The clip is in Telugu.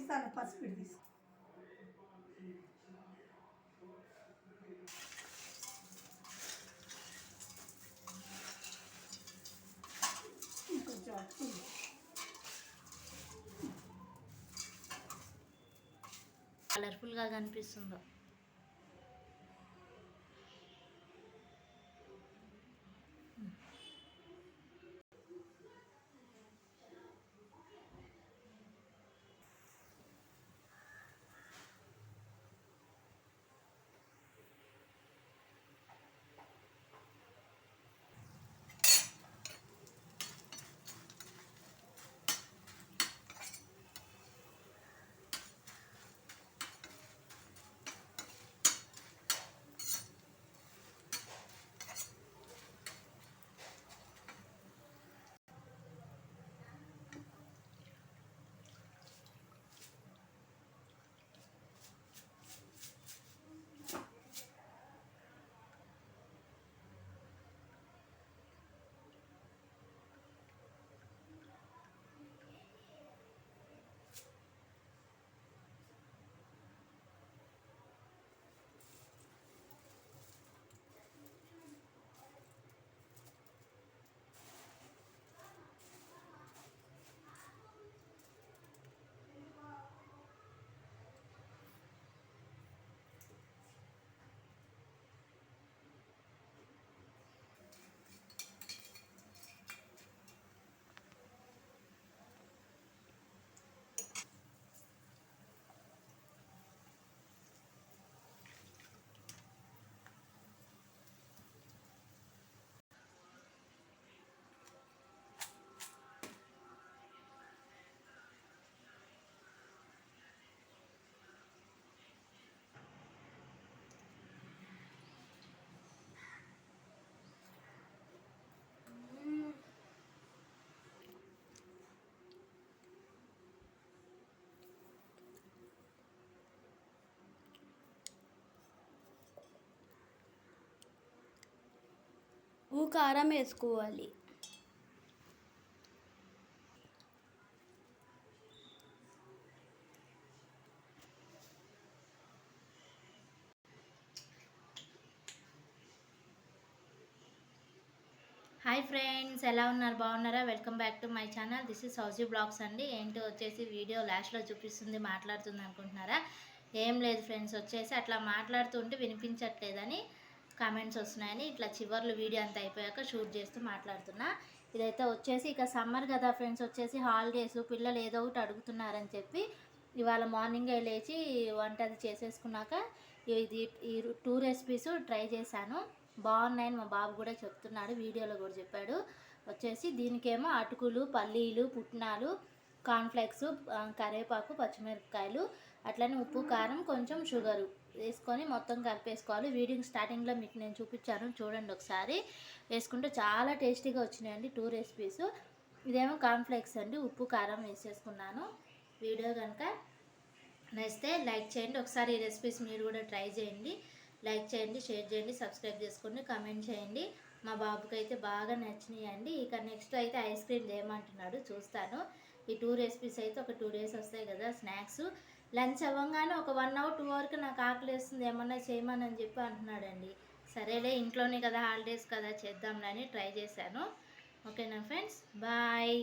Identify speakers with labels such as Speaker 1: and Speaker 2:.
Speaker 1: తీస్తాను, పసుపు తీసుకో. ఇంకొంచెం అట్టుకుంది.
Speaker 2: కలర్ఫుల్గా కనిపిస్తుందో.
Speaker 3: కారం వేసుకోవాలి.
Speaker 2: హాయ్ ఫ్రెండ్స్, ఎలా ఉన్నారు? బాగున్నారా? Welcome back to my channel. This is హౌజీ బ్లాగ్స్ అండి. ఏంటో వచ్చేసి వీడియో లాస్ట్లో చూపిస్తుంది, మాట్లాడుతుంది అనుకుంటున్నారా? ఏం లేదు ఫ్రెండ్స్, వచ్చేసి అట్లా మాట్లాడుతుంటే వినిపించట్లేదని కామెంట్స్ వస్తున్నాయని ఇట్లా చివర్లు వీడియో అంతా అయిపోయాక షూట్ చేస్తూ మాట్లాడుతున్నా. ఇదైతే వచ్చేసి ఇక సమ్మర్ కదా ఫ్రెండ్స్, వచ్చేసి హాలిడేస్, పిల్లలు ఏదో ఒకటి అడుగుతున్నారని చెప్పి ఇవాళ మార్నింగే లేచి వంట అది చేసేసుకున్నాక ఈ 2 రెసిపీస్ ట్రై చేశాను. బాగున్నాయని మా బాబు కూడా చెప్తున్నాడు, వీడియోలో కూడా చెప్పాడు. వచ్చేసి దీనికేమో అటుకులు, పల్లీలు, పుట్నాలు, కార్న్ఫ్లెక్స్, కరివేపాకు, పచ్చిమిరపకాయలు, అట్లనే ఉప్పు, కారం, కొంచెం షుగరు వేసుకొని మొత్తం కలిపేసుకోవాలి. వీడియో స్టార్టింగ్లో మీకు నేను చూపించాను, చూడండి ఒకసారి. వేసుకుంటే చాలా టేస్టీగా వచ్చినాయండి 2 రెసిపీస్. ఇదేమో కార్న్ఫ్లెక్స్ అండి, ఉప్పు కారం వేసేసుకున్నాను. వీడియో కనుక నచ్చితే లైక్ చేయండి. ఒకసారి ఈ రెసిపీస్ మీరు కూడా ట్రై చేయండి. లైక్ చేయండి, షేర్ చేయండి, సబ్స్క్రైబ్ చేసుకోండి, కామెంట్ చేయండి. మా బాబుకి అయితే బాగా నచ్చినాయండి. ఇక నెక్స్ట్ అయితే ఐస్ క్రీమ్ చేయమంటున్నాడు, చూస్తాను. ఈ 2 రెసిపీస్ అయితే ఒక 2 డేస్ వస్తాయి కదా స్నాక్స్. లంచ్ అవ్వగానే ఒక 1 అవర్ 2 అవర్కి నాకు ఆకలి వేస్తుంది, ఏమన్నా చేయమని చెప్పి అంటున్నాడండి. సరేలే, ఇంట్లోనే కదా, హాలిడేస్ కదా, చేద్దాంలని ట్రై చేశాను. ఓకేనా ఫ్రెండ్స్, బాయ్.